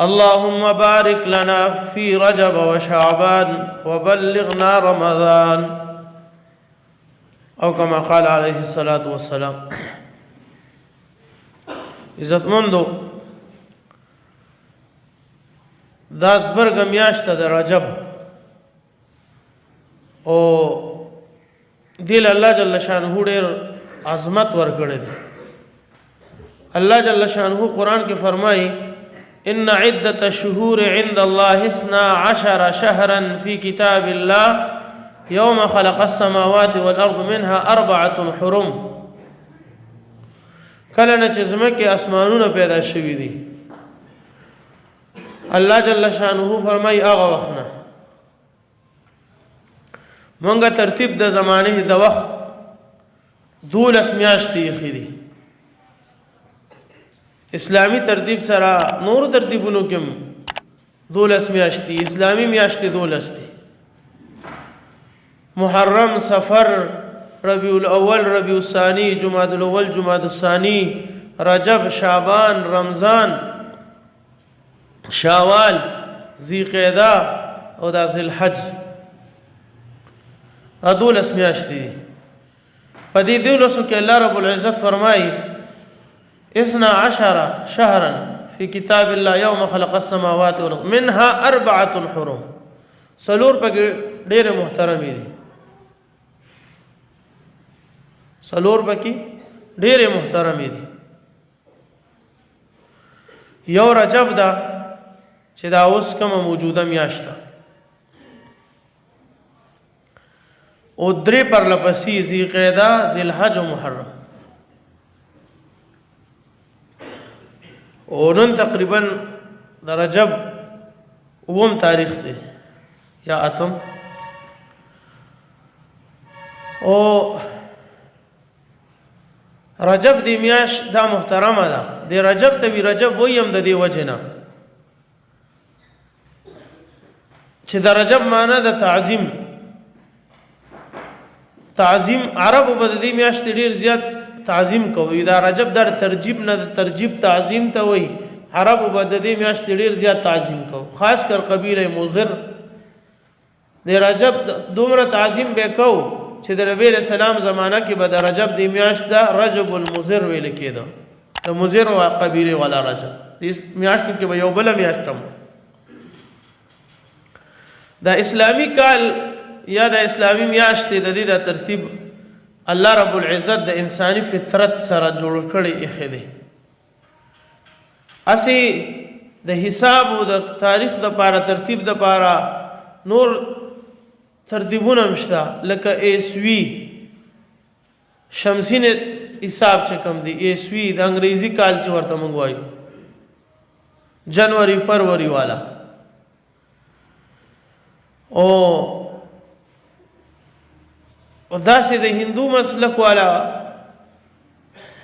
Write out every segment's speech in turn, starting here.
اللهم بارك لنا في رجب وشعبان وبلغنا رمضان او كما قال عليه الصلاة والسلام. عزت مندو دا زبرګ میاشت د رجب او دل الله جل شانه ډېر عظمت ورکړي دي. الله جل شانه قرآن کې فرمایي ان عدة الشهور عند الله 12 شهرا في كتاب الله يوم خلق السماوات والارض منها 4 حرم. کله نه چې زمکه اسمانونه پیدا شوي دي الله جل شانه فرمایي هغه وختونه مونږه ترتیب د زمانه د وخت 12 میاشتې خېری اسلامی ترتیب سره نور ترتیبونو کې 12 میاشتې اسلامی میاشتې 12 دي. محرم، صفر، ربیع الاول، ربیع الثانی، جمادی الاول، جمادی الثانی، رجب، شعبان، رمضان، شوال، ذی قعده او د ذی الحج. دا 12 میاشتې دي. په دې 12 کې الله رب العزت فرمایي 12 شهرا في كتاب الله يوم خلق السماوات والارض منها 4 حرم. سلور پکې ډېر محترم دي. سلور پکې ډېر محترم دي. یو رجب دا چې دا اوس کومه موجوده میاشت ده او درې پر لپسې ذی قعده، ذی الحج او محرم. او نن تقریبا د رجب 9 تاریخ دی یا 8 او رجب دی میاش دا محترمه ده. د رجب ته وی رجب ویم د دې وجنه چې د رجب معنی د تعظیم. تعظیم عربو به د دې میاشت ډیر زیات تعظیم کوي. دا رجب در ترجیب نه د ترجیب تعظیم ته وای. عربو به د دې میاشت ډیر زیات تعظیم کوي، خاص کر قبیله مضر د رجب دومره تعظیم به کو چې د نبی رسول الله زمانہ کې به د رجب د میاشت دا رجب المضر ویل کېده. د مضر او قبیله والا رجب د میاشتو کې به یو بل میاشتم. د اسلامی کال یا د اسلامی میاشت د دې د ترتیب الله رب العزت د انساني فطرت سره جوړ کړي اخی دی. اسی د حساب او د تاریخ د پاره ترتیب د پاره نور ترتیبونه مشته لکه ایسوی شمسی حساب چې کوم دی ایسوی د انګریزي کال چې ورته مونږ وایو جنوري فروری والا او داسې د هندو مسلک والا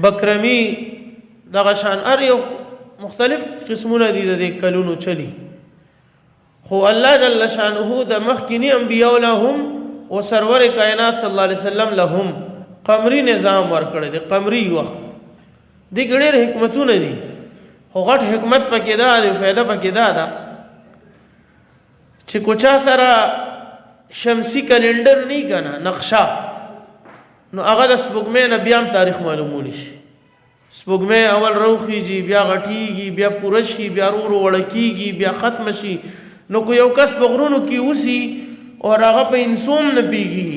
بکرمی دغه شان ار یو مختلف قسمونه دي د کلونو چلی. خو الله جل شانه د مخکینی انبیاء لهم او سرور کائنات صلی الله علیه وسلم لهم قمری نظام ورکړی دی. قمری وخت دی ګډېر حکمتونه دي خو غټ حکمت پکې ده او فائدہ پکې ده چې کوچا سره شمسی کلندر نه کنه نقشه نو هغه د سپوږمۍ نه بیا هم تاریخ معلومول شي. سپوږمۍ اول روخیږي بیا غټیږي بیا پوره شي بیا ورو وړکیږي بیا ختم شي. نو کو یو کس په غرونو کې اوسي او هغه په انسوم نه پیږي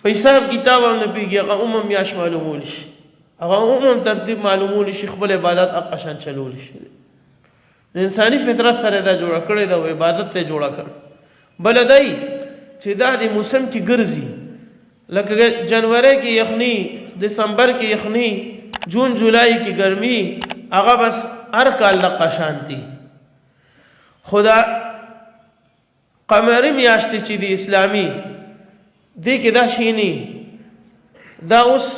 په حساب کتاب نه پیږي هغه عموم میاش معلومول شي هغه عموم ترتیب معلومول شي خپل عبادت اقشان چلول شي. د انساني فطرت سره دا جوړ کړی دا عبادت ته جوړ کړ. بل دای چې دا د موسم کې ګرځي لکه جنوري کې یخني، دسمبر کې یخني، جون جولای کې ګرمي، هغه بس هر کال لقه شانتي. خدا قمری میاشت چې دی اسلامی دی کې دا شینی دا اوس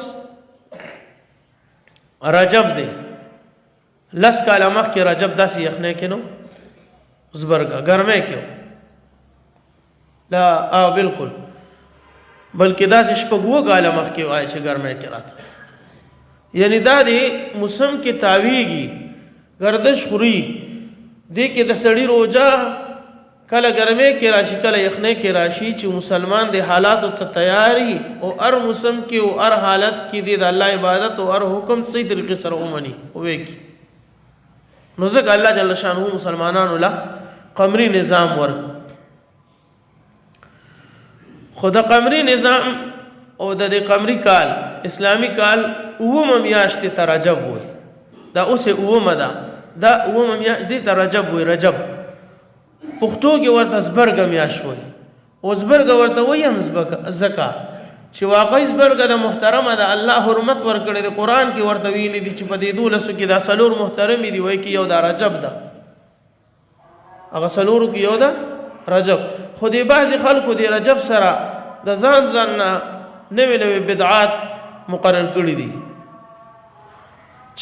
رجب دی. لس کاله مخکې رجب داسې یخنی کې نو زبرګه ګرمه کې لا بالکل بلکې داسې شپږ کاله مخکې وای چې ګرمه کې راته یعنی دا دی موسم کې تاویږي گردش خوري دې کې د سړی روزه کله ګرمه کې راشي کله یخنه کې راشي چې مسلمان د حالاتو ته تیاری او هر موسم کې او هر حالت کې د الله عبادت او هر حکم صحیح طریقې سره ومني وې کی نو ځکه الله جل شانه مسلمانانو له قمري نظام ورک خدا قمري نظام او د قمري کال اسلامی کال اوم میاشتې ته رجب وي دا اوس اوم ده دا اوم میاشتې ته رجب وي رجب پښتو کې ورته زبرګ میاشت وي او زبرګ ورته وي هم زکا چې واقعي زبرګ د محترمه ده الله حرمت ورکړي د قران کې ورته ویلي دي چې په دې دولسو کې دا سلور محترم دي وای کې یو دا رجب ده هغه سلورو کې یو ده رجب خو دې بعض خلکو دې رجب سره د ځان نوې نوې بدعات مقرر کړي دي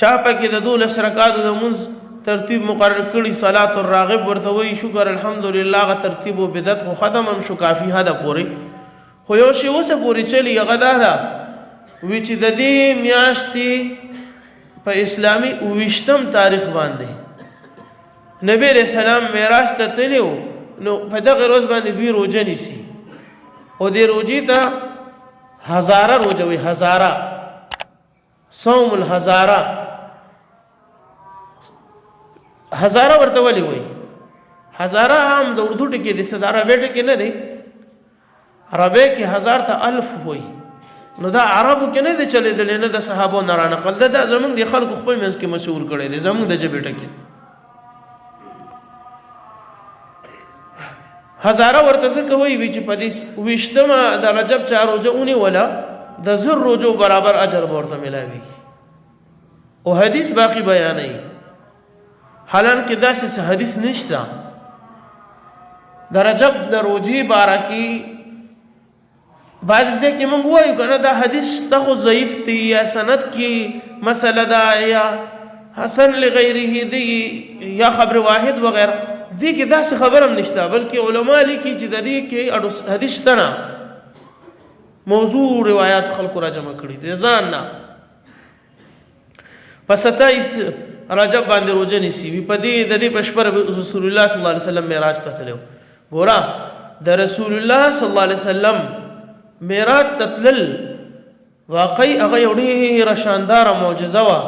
چا پکې د 12 رکعاتو د منځ ترتیب مقرر کړي صلات الراغب ورته وی شکر الحمدلله غ ترتیب او بدعت خو ختم هم شو کافی هدا پوری خو یو شی اوسه پوری چلی غدا دا وی چې د دې میاشتې په اسلامي 28م تاریخ باندې نبی رسول الله معراج ته تلو نو په دغه روز باندې دوی روزه نیسی او دې روزي ته هزاره روزه وي هزاره صوم الهزاره هزاره ورته ولي وي هزاره هم د اردو ټکی د صداره بیٹه کې نه دی عربی کې هزار ته الف وي نو دا عربو کې نه دی چلے دل نه د صحابو نه را نقل ده زمونږ د خلکو خپل منځ کې مشهور کړي دي زمونږ د جبه ټکی هزاره ورته څه کوي وی چې په دې وشتمه د رجب 4 روزه اونې ولا د زر روزو برابر اجر ورته ملاوي او حدیث باقی بیانوي حالانکه داسې حدیث نشته د رجب د روزي بارکی بعض ځکه موږ وایو کنه دا حدیث ته ضعیف دی یا سند کې مسله دا یا حسن لغیره دی یا خبر واحد وغیرہ دی کې داسې خبر هم نشته بلکې علما لیکي چې د دې کې حدیث تنه موضوع روایت خلق را جمع کړي دي ځان نه په 27 رجب باندې روزه نیسی وی په دې د دې پښپر رسول الله صلی الله علیه وسلم معراج ته تلو ګورا د رسول الله صلی الله علیه وسلم معراج تتلل واقعي هغه یو ډېره شاندار معجزه وا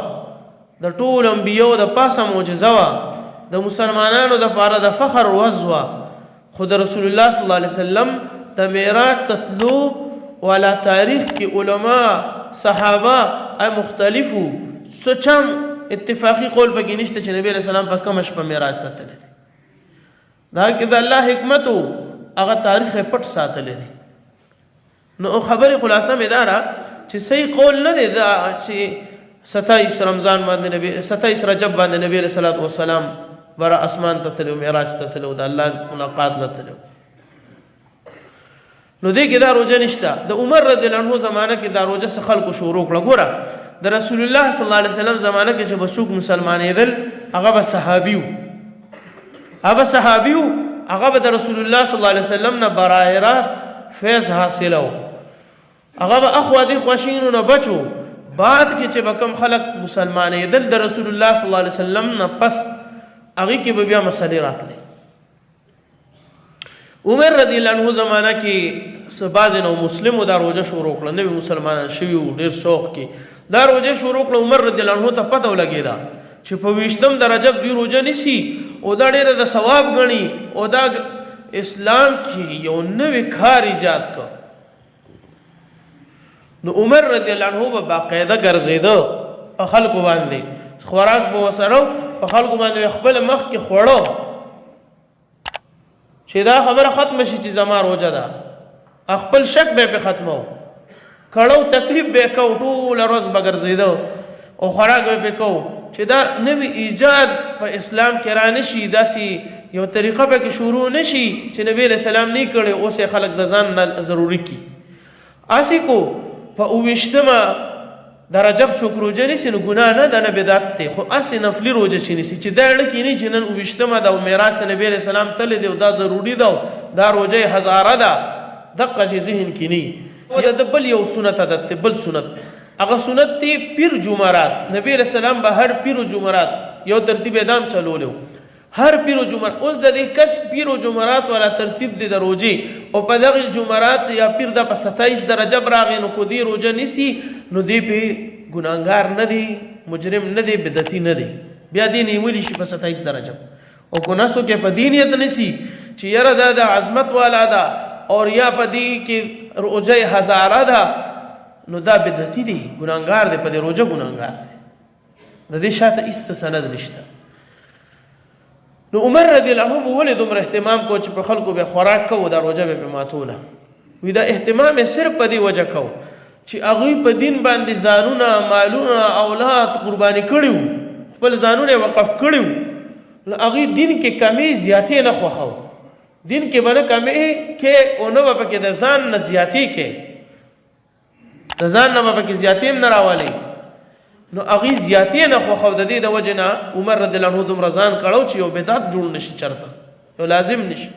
د ټول انبیو د پاسه معجزه وا د مسلمانانو د پاره د فخر وزوا خود رسول الله صلی الله علیه وسلم د معراج تتلو ولا تاریخ کې علما صحابه مختلفو سچم اتفاقی قول پکې نشته چې نبی رسول الله په کوم شپه معراج ته تللی دا کې د الله حکمت هغه تاریخ پټ ساتلی دی نو خبره خلاصه مې دارا چې صحیح قول نه دی دا چې 27 رمضان باندې نبی 27 رجب باندې نبی صلی الله علیه وسلم برا اسمان ته تلو معراج ته تلو د الله ملاقات ته تلو نو دې کې دا روزه نشته د عمر رضی الله عنه زمانه کې دا روزه څخه خلکو شروع کړه ګوره د رسول الله صلی الله علیه وسلم زمانه کې چې بسوق مسلمانېدل هغه به صحابیو هغه به د رسول الله صلی الله علیه وسلم نه برای راست فیض حاصلو هغه به اخوا دي خوشینو نه بچو بعد کې چې بکم خلق مسلمانېدل د رسول الله صلی الله علیه وسلم نه پس هغه کې به بیا مسلې راتلې عمر رضی الله عنه زمانہ کې سباز نو مسلمو دا روزه شروع کړل نبی مسلمانان شوی ډیر شوق کې دا روزه شروع کړل عمر رضی الله عنه ته پته ولګیدا چې په 20م د رجب دی روزه نیسی او دا ډیر د ثواب غني او دا اسلام کې یو نوې کار ایجاد کړ نو عمر رضی الله عنه په باقاعده ګرځیدو په خلکو باندې خوراک به وسره په خلکو باندې خپل مخ کې خوړو چې دا خبره ختم شي چې زما روزه ده خپل شک به په ختمو کړو تکلیف به کو ټول روز بګرځیدو او خوراک به کو چې دا نوې ایجاد په اسلام کې را نشي داسي یو طریقه به کې شروع نشي چې نبی له سلام نه کړي اوسه خلک د ځان ضروري کی اسی کو په اوشتمه د رجب څوک روزه نیسي نو ګناه نه ده نه بدعت دی خو اصل نفلي روزه چې نیسي چې دا اړه کې نه چې نن اوشتمه د معراج ته نبی علیہ السلام تل دی او دا ضروری ده دا روزه هزاره ده دقه چې ذهن کې نه یا د بل یو سنت ده بل سنت هغه سنت دی پیر جمعرات نبی علیہ السلام به هر پیر جمعرات یو ترتیب ادم چلولو هر پیر او جمعرات اوس د دې کس پیر او جمعرات والا ترتیب دی د روزې او په دغه جمعرات یا پیر د په 27 د رجب راغی نو کو دی روزه نیسی نو دی په ګناهګار نه دی مجرم نه دی بدعتي نه دی بیا دی نیولی شي په 27 د رجب او کو ناسو کې په دینیت نسی چې یره د عظمت والا دا اور یا په دې کې روزه هزاره ده نو دا بدعتي دی ګناهګار دی په دې روزه ګناهګار دی د دې شاته هیڅ سند نشته نو عمر رضی الله عنه ولې دومره اهتمام کو چې په خلکو به خوراک کوو دا روزه به ماتوله وی دا اهتمام صرف په دې وجه کو چې هغه په دین باندې ځانونه مالونه اولاد قرباني کړیو خپل ځانونه وقف کړیو نو هغه دین کې کمی زیاتې نه خوخو دین کې باندې کمی کې او نو په کې د ځان نه زیاتې کې د ځان نه په کې زیاتې نه راوالي نو هغه زیاتې نه خو د دې د وجه نه عمر رضی الله عنه دومره ځان کړو چې یو بدعت جوړ نشي چرته یو لازم نشي